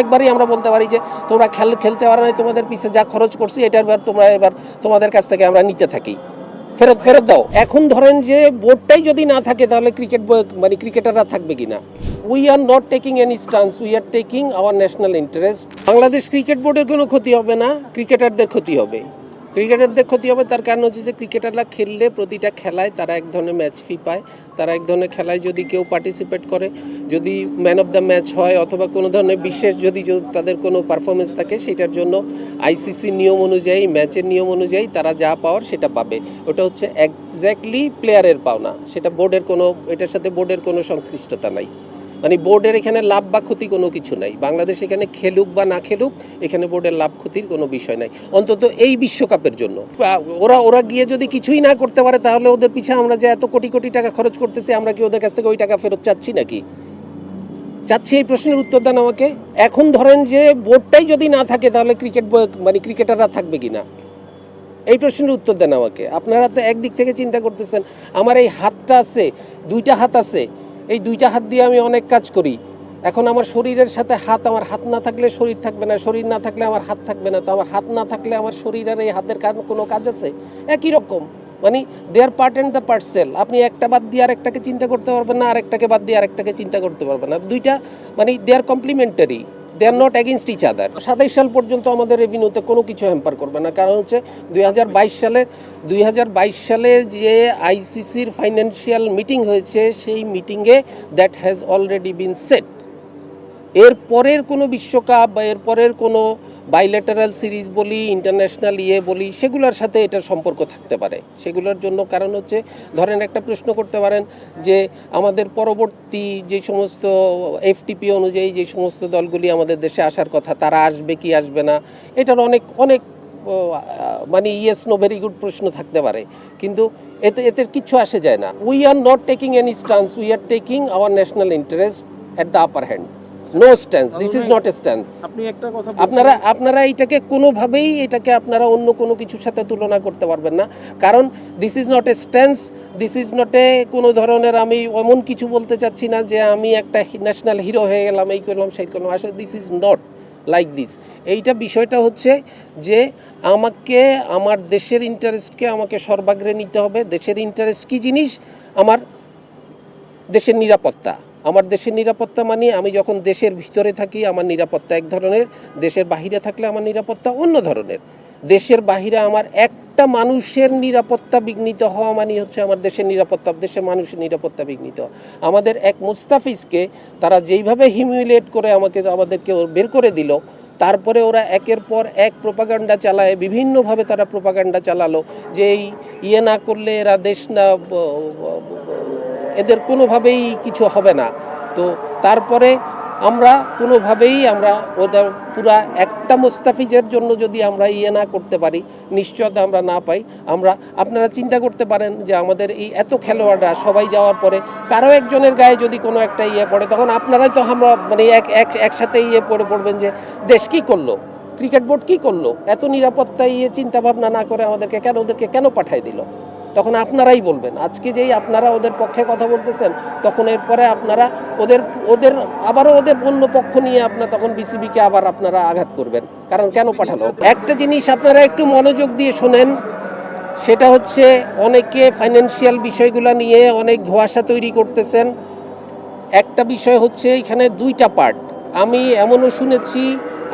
প্রত্যেকবারই আমরা বলতে পারি যে তোমরা খেলতে পারো না, তোমাদের পিছিয়ে যা খরচ করছি এটার তোমরা এবার তোমাদের কাছ থেকে আমরা নিতে থাকি, ফেরত দাও। এখন ধরেন যে বোর্ডটাই যদি না থাকে তাহলে মানে ক্রিকেটাররা থাকবে কিনা। We are not taking any stance, we are taking our national interest. Bangladesh cricket বোর্ডের কোনো ক্ষতি হবে না, ক্রিকেটারদের ক্ষতি হবে। তার কারণ হচ্ছে যে ক্রিকেটাররা খেললে প্রতিটা খেলায় তারা এক ধরনের ম্যাচ ফি পায়, তারা এক ধরনের খেলায় যদি কেউ পার্টিসিপেট করে, যদি ম্যান অফ দ্য ম্যাচ হয় অথবা কোনো ধরনের বিশেষ যদি তাদের কোনো পারফরমেন্স থাকে, সেটার জন্য আইসিসি নিয়ম অনুযায়ী, ম্যাচের নিয়ম অনুযায়ী তারা যা পাওয়ার সেটা পাবে। ওটা হচ্ছে একজ্যাক্টলি প্লেয়ারের পাওনা, সেটা এটার সাথে বোর্ডের কোনো সংশ্লিষ্টতা নাই। মানে বোর্ডের এখানে লাভ বা ক্ষতি কোনো কিছু নাই। বাংলাদেশ এখানে খেলুক বা না খেলুক, এখানে বোর্ডের লাভ ক্ষতির কোনো বিষয় নাই, অন্তত এই বিশ্বকাপের জন্য। ওরা গিয়ে যদি কিছুই না করতে পারে, তাহলে ওদের পিছনে আমরা যে এত কোটি কোটি টাকা খরচ করতেছি, আমরা কি ওদের কাছ থেকে ওই টাকা ফেরত চাচ্ছি নাকি? চাচ্ছি? এই প্রশ্নের উত্তর দেন আমাকে। এখন ধরেন যে বোর্ডটাই যদি না থাকে তাহলে মানে ক্রিকেটাররা থাকবে কিনা, এই প্রশ্নের উত্তর দেন আমাকে। আপনারা তো একদিক থেকে চিন্তা করতেছেন, আমার এই হাতটা আছে, দুইটা হাত আছে, এই দুইটা হাত দিয়ে আমি অনেক কাজ করি। এখন আমার শরীরের সাথে আমার হাত না থাকলে শরীর থাকবে না, শরীর না থাকলে আমার হাত থাকবে না। তো আমার হাত না থাকলে আমার শরীর আর এই হাতের কোনো কাজ আছে? একই রকম, মানে they R part and the parcel. আপনি একটা বাদ দিয়ে আরেকটাকে চিন্তা করতে পারবেন না, আরেকটাকে বাদ দিয়ে আরেকটাকে চিন্তা করতে পারবেন না। দুইটা মানে they are complementary, they are not against each other. 27 সাল পর্যন্ত আমাদের রেভিনিউতে কোনো কিছু হ্যাম্পার করবে না, কারণ হচ্ছে 2022 সালের যে আইসিসির ফাইন্যান্সিয়াল মিটিং হয়েছে, সেই মিটিংয়ে that has already been set. এর পরের কোনো বিশ্বকাপ বা এর পরের কোনো বাইল্যাটারাল সিরিজ বলি, ইন্টারন্যাশনাল বলি, সেগুলোর সাথে এটার সম্পর্ক থাকতে পারে। সেগুলোর জন্য কারণ হচ্ছে, ধরেন একটা প্রশ্ন করতে পারেন যে আমাদের পরবর্তী যে সমস্ত এফটিপি অনুযায়ী যে সমস্ত দলগুলি আমাদের দেশে আসার কথা, তারা আসবে কি আসবে না, এটার অনেক মানে ইয়েস নো ভেরি গুড প্রশ্ন থাকতে পারে, কিন্তু এতে কিচ্ছু আসে যায় না। We are not taking any stance, we are taking our national interest at the upper hand. No stance, this is not a stance. আপনারা এটাকে আপনারা অন্য কোনো কিছুর সাথে তুলনা করতে পারবেন না, কারণ this is not a stance, this is not এ কোনো ধরনের, আমি এমন কিছু বলতে চাচ্ছি না যে আমি একটা ন্যাশনাল হিরো হয়ে গেলাম, এই করলাম সেই করলাম। আসলে this is not like this. বিষয়টা হচ্ছে যে আমাকে আমার দেশের ইন্টারেস্টকে আমাকে সর্বাগ্রে নিতে হবে। দেশের ইন্টারেস্ট কী জিনিস? আমার দেশের নিরাপত্তা। আমার দেশের নিরাপত্তা মানে আমি যখন দেশের ভিতরে থাকি আমার নিরাপত্তা এক ধরনের, দেশের বাহিরে থাকলে আমার নিরাপত্তা অন্য ধরনের। দেশের বাহিরে আমার একটা মানুষের নিরাপত্তা বিঘ্নিত হওয়া মানে হচ্ছে আমার দেশের নিরাপত্তা, দেশের মানুষের নিরাপত্তা বিঘ্নিত। আমাদের এক মুস্তাফিজকে তারা যেইভাবে হিউমিলিয়েট করে আমাদেরকে বের করে দিল, তারপরে ওরা একের পর এক প্রোপাগান্ডা চালায়, বিভিন্নভাবে তারা প্রোপাগান্ডা চালালো যে না করলে এরা দেশ না, এদের কোনোভাবেই কিছু হবে না। তো তারপরে আমরা ওদের পুরা একটা মুস্তাফিজের জন্য যদি আমরা না করতে পারি, নিশ্চয়তা আমরা না পাই, আপনারা চিন্তা করতে পারেন যে আমাদের এই এত খেলোয়াড়রা সবাই যাওয়ার পরে কারো একজনের গায়ে যদি কোনো একটা পড়ে, তখন আপনারাই তো আমরা মানে একসাথে পড়বেন যে দেশ কী করলো, ক্রিকেট বোর্ড কী করলো, এত নিরাপত্তা চিন্তা ভাবনা না করে ওদেরকে কেন পাঠায় দিল। তখন আপনারাই বলবেন। আজকে যেই আপনারা ওদের পক্ষে কথা বলতেছেন, তখন এরপরে আপনারা আবারও ওদের অন্য পক্ষ নিয়ে তখন বিসিবিকে আবার আপনারা আঘাত করবেন, কারণ কেন পাঠালো। একটা জিনিস আপনারা একটু মনোযোগ দিয়ে শোনেন, সেটা হচ্ছে অনেকে ফাইন্যান্সিয়াল বিষয়গুলো নিয়ে অনেক ধোঁয়াশা তৈরি করতেছেন। একটা বিষয় হচ্ছে এখানে দুইটা পার্ট। আমি এমনও শুনেছি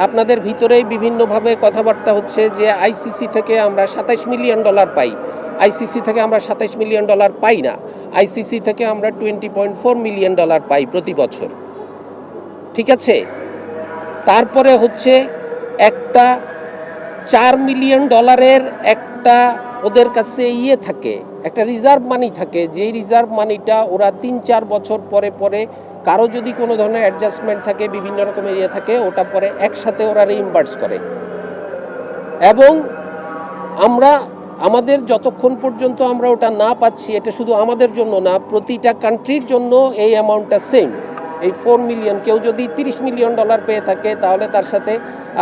আপনাদের ভিতরেই বিভিন্নভাবে কথাবার্তা হচ্ছে যে আইসিসি থেকে আমরা $27 মিলিয়ন পাই। আইসিসি থেকে আমরা $27 মিলিয়ন পাই না, আইসিসি থেকে আমরা $20.4 মিলিয়ন পাই প্রতি বছর, ঠিক আছে। তারপরে হচ্ছে একটা $4 মিলিয়ন একটা ওদের কাছে থাকে, একটা রিজার্ভ মানি থাকে, যেই রিজার্ভ মানিটা ওরা 3-4 বছর পরে পরে কারো যদি কোনো ধরনের অ্যাডজাস্টমেন্ট থাকে, বিভিন্ন রকমের থাকে, ওটা পরে একসাথে ওরা রিইম্বার্স করে। এবং আমাদের যতক্ষণ পর্যন্ত আমরা ওটা না পাচ্ছি, এটা শুধু আমাদের জন্য না, প্রতিটা কান্ট্রির জন্য এই অ্যামাউন্টটা সেম। এই 4 মিলিয়ন, কেউ যদি $30 মিলিয়ন পেয়ে থাকে, তাহলে তার সাথে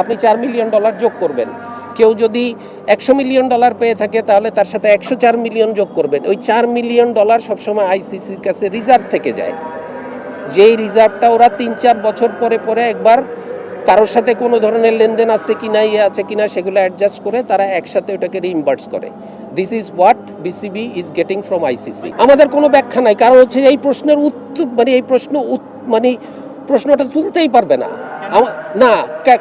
আপনি $4 মিলিয়ন যোগ করবেন। কেউ যদি $100 মিলিয়ন পেয়ে থাকে, তাহলে তার সাথে $104 মিলিয়ন যোগ করবেন। ওই $4 মিলিয়ন সবসময় আইসিসির কাছে রিজার্ভ থেকে যায়, যেই রিজার্ভটা ওরা 3-4 বছর পরে পরে একবার কারোর সাথে কোনো ধরনের লেনদেন আছে কিনা ইয়ে আছে কিনা সেগুলো অ্যাডজাস্ট করে তারা একসাথে ওটাকে রিইম্বার্স করে। This is what BCB is getting from ICC. আমাদের কোনো ব্যাখ্যা নাই, কারণ হচ্ছে এই প্রশ্নের উত্তর মানে প্রশ্নটা তুলতেই পারবে না। না,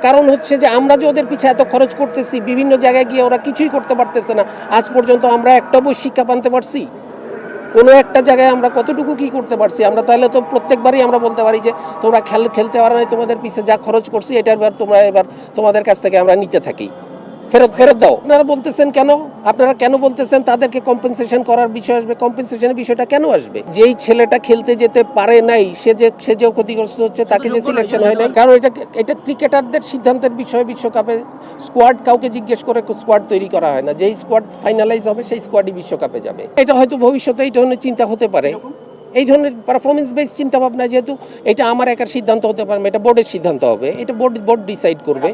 কারণ হচ্ছে যে আমরা যে ওদের পিছিয়ে এত খরচ করতেছি, বিভিন্ন জায়গায় গিয়ে ওরা কিছুই করতে পারতেছে না। আজ পর্যন্ত আমরা একটা বই শিক্ষা আনতে পারছি? কোনো একটা জায়গায় আমরা কতটুকু কি করতে পারছি? আমরা তাহলে তো প্রত্যেকবারই আমরা বলতে পারি যে তোমরা খেলতে পারো না, তোমাদের পিছিয়ে যা খরচ করছি এটার তোমরা এবার তোমাদের কাছ থেকে আমরা নিতে থাকি, ফেরত দাও। আপনারা বলতেছেন কেন? আপনারা কেন বলতেছেন তাদেরকে কম্পেনসেশন করার বিষয় আসবে? কম্পেনসেশনের বিষয়টা কেন আসবে? যেই ছেলেটা খেলতে যেতে পারে নাই সে যে ক্ষতিগ্রস্ত হচ্ছে, তাকে যে সিলেকশন হয় নাই, কারণ এটা ক্রিকেটারদের সিদ্ধান্তের বিষয়। বিশ্বকাপে স্কোয়াড কাউকে জিজ্ঞেস করে স্কোয়াড তৈরি করা হয় না। যেই স্কোয়াড ফাইনালাইজ হবে সেই স্কোয়াডই বিশ্বকাপে যাবে। এটা হয়তো ভবিষ্যতে এই ধরনের চিন্তা হতে পারে, এই ধরনের পারফরমেন্স বেস চিন্তা ভাবনা। যেহেতু এটা আমার একার সিদ্ধান্ত হতে পারে, এটা বোর্ডের সিদ্ধান্ত হবে, এটা বোর্ড ডিসাইড করবে।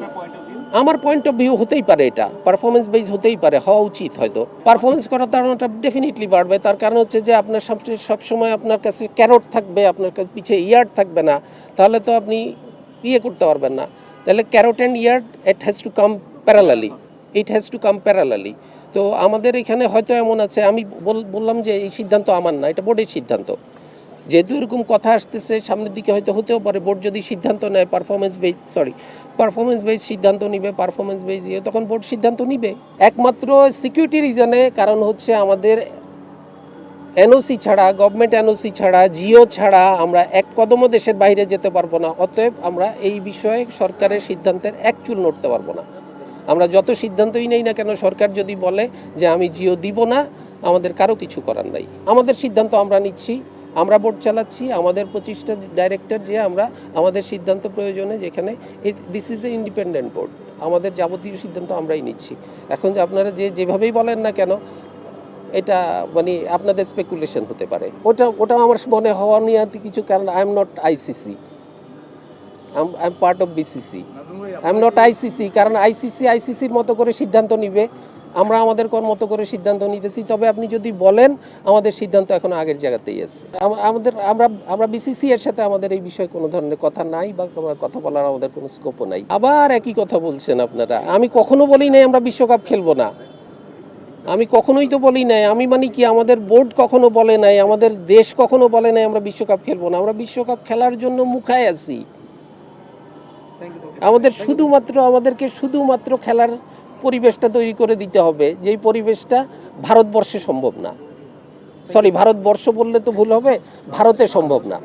আমার পয়েন্ট অফ ভিউ হতেই পারে, এটা পারফরমেন্স বেস হতেই পারে, হওয়া উচিত। হয়তো পারফরমেন্স করার ধারণাটা ডেফিনেটলি বাড়বে। তার কারণ হচ্ছে যে আপনার সবসময় আপনার কাছে ক্যারট থাকবে, আপনার পিছে ইয়ার্ড থাকবে না, তাহলে তো আপনি ইয়ে করতে পারবেন না। তাহলে carrot and yard it has to come parallelly. তো আমাদের এখানে হয়তো এমন আছে, আমি বললাম যে এই সিদ্ধান্ত আমার না, এটা বোর্ডের সিদ্ধান্ত। যেহেতু এরকম কথা আসতেছে সামনের দিকে, হয়তো হতেও পারে বোর্ড যদি সিদ্ধান্ত নেয় পারফরমেন্স বেস সিদ্ধান্ত নিবে, পারফরমেন্স বেস তখন বোর্ড সিদ্ধান্ত নিবে একমাত্র সিকিউরিটি রিজনে। কারণ হচ্ছে আমাদের এনওসি ছাড়া, গভর্নমেন্ট এনওসি ছাড়া, জিও ছাড়া আমরা এক কদমও দেশের বাইরে যেতে পারবো না। অতএব আমরা এই বিষয়ে সরকারের সিদ্ধান্তের এক চুল নড়তে পারবো না। আমরা যত সিদ্ধান্তই নেই না কেন, সরকার যদি বলে যে আমি জিও দিব না, আমাদের কারো কিছু করার নাই। আমাদের সিদ্ধান্ত আমরা নিচ্ছি, আমরা বোর্ড চালাচ্ছি, আমাদের 25টা ডাইরেক্টর যে আমরা আমাদের সিদ্ধান্ত প্রয়োজনে, যেখানে this is a independent board, আমাদের যাবতীয় সিদ্ধান্ত আমরাই নিচ্ছি। এখন যে আপনারা যেভাবেই বলেন না কেন, এটা মানে আপনাদের স্পেকুলেশন হতে পারে। ওটা আমার মনে হওয়া নিয়ে কিছু, কারণ I am not ICC, I am part of BCC, I am not ICC. কারণ আইসিসির মতো করে সিদ্ধান্ত নিবে, আমরা আমাদের মতো করে সিদ্ধান্ত নিতেছি। তবে আপনি যদি বলেন, আমাদের সিদ্ধান্ত এখন আগের জায়গাতেই আছে। আমরা বিসিসি এর সাথে আমাদের এই বিষয়ে কোনো ধরনের কথা নাই, বা কথা বলার আমাদের কোনো স্কোপও নাই। আবার একই কথা বলছেন আপনারা। আমি কখনো বলি নাই আমরা বিশ্বকাপ খেলবো না, আমি কখনোই তো বলি নাই। আমি মানে কি, আমাদের বোর্ড কখনো বলে নাই, আমাদের দেশ কখনো বলে নাই আমরা বিশ্বকাপ খেলবো না। আমরা বিশ্বকাপ খেলার জন্য মুখায় আছি। আমাদেরকে শুধুমাত্র খেলার পরিবেশটা তৈরি করে দিতে হবে, যেই পরিবেশটা ভারতবর্ষে সম্ভব না। ভারতবর্ষ বললে তো ভুল হবে, ভারতে সম্ভব না।